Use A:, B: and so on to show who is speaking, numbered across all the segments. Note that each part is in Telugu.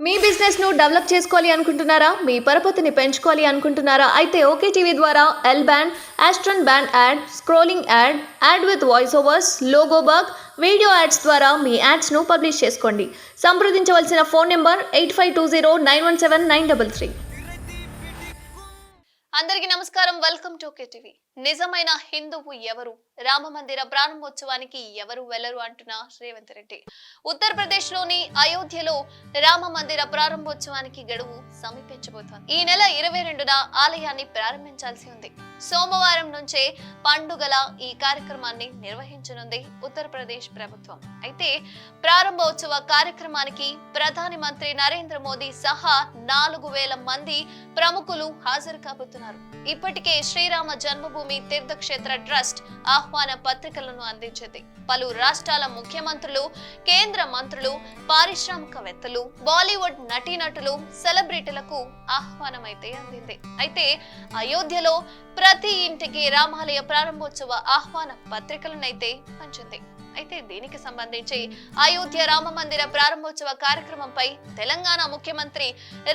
A: మీ బిజినెస్ ను డెవలప్ చేసుకోవాలి అనుకుంటున్నారా? మీ పరపతిని పెంచుకోవాలి అనుకుంటున్నారా? అయితే ఓకే టీవీ ద్వారా L band, aston band ad, scrolling ad, ad with voice overs, logo bug, video ads ద్వారా మీ యాడ్స్ ను పబ్లిష్ చేసుకోండి. సంప్రదించవలసిన ఫోన్ నెంబర్ 8520917933. అందరికీ నమస్కారం. Welcome to okay TV. నిజమైన హిందువు ఎవరు? రామ మందిర ప్రారంభోత్సవానికి ఎవరు వెళ్లరు అంటున్న రేవంత్ రెడ్డి. ఉత్తరప్రదేశ్ లోని అయోధ్యలో రామ మందిర ప్రారంభోత్సవానికి గడువు సమీపించబోతోంది. ఈ నెల 22న ఆలయాన్ని ప్రారంభించాల్సి ఉంది. సోమవారం నుంచే పండుగల ఈ కార్యక్రమాన్ని నిర్వహించనుంది ఉత్తరప్రదేశ్ ప్రభుత్వం. అయితే ప్రారంభోత్సవ కార్యక్రమానికి ప్రధాని మంత్రి నరేంద్ర మోదీ సహా 4000 మంది ప్రముఖులు హాజరు కాబోతున్నారు. ఇప్పటికే శ్రీరామ జన్మభూమి తీర్థక్షేత్ర ట్రస్ట్ ఆహ్వాన పత్రికలను అందించింది. పలు రాష్ట్రాల ముఖ్యమంత్రులు, కేంద్ర మంత్రులు, పారిశ్రామికవేత్తలు, బాలీవుడ్ నటీనటులు, సెలబ్రిటీలకు ఆహ్వానమైతే అందింది. అయితే అయోధ్యలో ప్రతి ఇంటికి రామాలయ ప్రారంభోత్సవ ఆహ్వాన పత్రికలనైతే పంచింది. అయితే దీనికి సంబంధించి అయోధ్య రామ మందిర ప్రారంభోత్సవ కార్యక్రమంపై తెలంగాణ ముఖ్యమంత్రి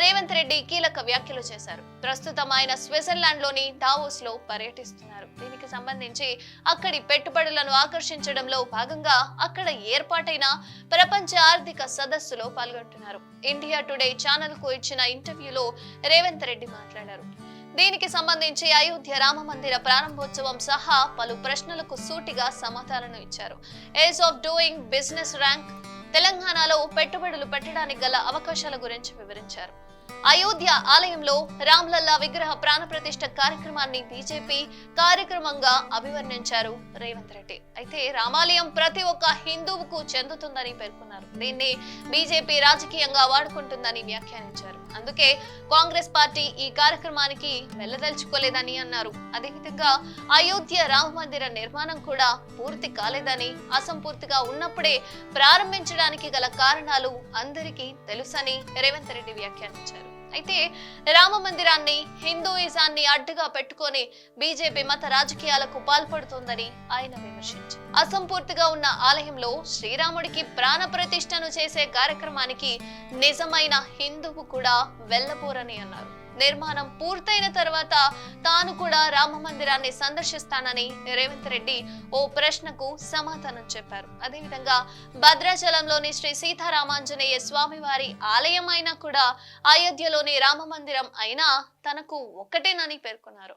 A: రేవంత్ రెడ్డి కీలక వ్యాఖ్యలు చేశారు. ప్రస్తుతం ఆయన స్విట్జర్లాండ్ లోని డావోస్ లో పర్యటిస్తున్నారు. దీనికి సంబంధించి అక్కడి పెట్టుబడులను ఆకర్షించడంలో భాగంగా అక్కడ ఏర్పాటైన ప్రపంచ ఆర్థిక సదస్సులో పాల్గొంటున్నారు. ఇండియా టుడే ఛానల్ కు ఇచ్చిన ఇంటర్వ్యూలో రేవంత్ రెడ్డి మాట్లాడారు. దీనికి సంబంధించి అయోధ్య రామ మందిర ప్రారంభోత్సవం సహా పలు ప్రశ్నలకు సూటిగా సమాధానం ఇచ్చారు. Age of doing business rank, తెలంగాణలో పెట్టుబడులు పెట్టడానికి గల అవకాశాల గురించి వివరించారు. అయోధ్య ఆలయంలో రామ్లల్లా విగ్రహ ప్రాణప్రతిష్ఠ కార్యక్రమాన్ని బీజేపీ కార్యక్రమంగా అభివర్ణించారు రేవంత్ రెడ్డి. అయితే రామాలయం ప్రతి ఒక్క హిందువుకు చెందుతుందని పేర్కొన్నారు. దీన్ని బీజేపీ రాజకీయంగా వాడుకుంటుందని వ్యాఖ్యానించారు. అందుకే కాంగ్రెస్ పార్టీ ఈ కార్యక్రమానికి వెళ్లదలుచుకోలేదని అన్నారు. అదేవిధంగా అయోధ్య రామ మందిర నిర్మాణం కూడా పూర్తి కాలేదని, అసంపూర్తిగా ఉన్నప్పుడే ప్రారంభించడానికి గల కారణాలు అందరికీ తెలుసని రేవంత్ రెడ్డి వ్యాఖ్యానించారు. అయితే రామ మందిరాన్ని, హిందూయిజాన్ని అడ్డుగా పెట్టుకొని బీజేపీ మత రాజకీయాలకు పాల్పడుతోందని ఆయన విమర్శించారు. అసంపూర్తిగా ఉన్న ఆలయంలో శ్రీరాముడికి ప్రాణ ప్రతిష్టను చేసే కార్యక్రమానికి నిజమైన హిందువు కూడా వెళ్ళబోరని అన్నారు. నిర్మాణం పూర్తయిన తర్వాత తాను కూడా రామ మందిరాన్ని సందర్శిస్తానని రేవంత్ రెడ్డి ఓ ప్రశ్నకు సమాధానం చెప్పారు. అదేవిధంగా భద్రాచలంలోని శ్రీ సీతారామాంజనేయ స్వామివారి ఆలయం అయినా కూడా అయోధ్యలోని రామ మందిరం అయినా తనకు ఒక్కటేనని పేర్కొన్నారు.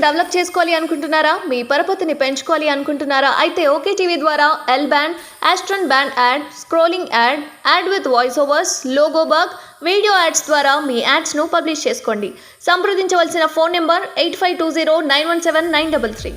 A: డెవలప్ చేసుకోవాలి అనుకుంటున్నారా? మీ పరపతిని పెంచుకోవాలి అనుకుంటున్నారా? అయితే ఓకే టీవీ ద్వారా L band, aston band ad, scrolling ad, ad with voice overs, logo bug, video ads ద్వారా మీ యాడ్స్ ను పబ్లిష్ చేసుకోండి. సంప్రదించవలసిన ఫోన్ నెంబర్ 8520917933.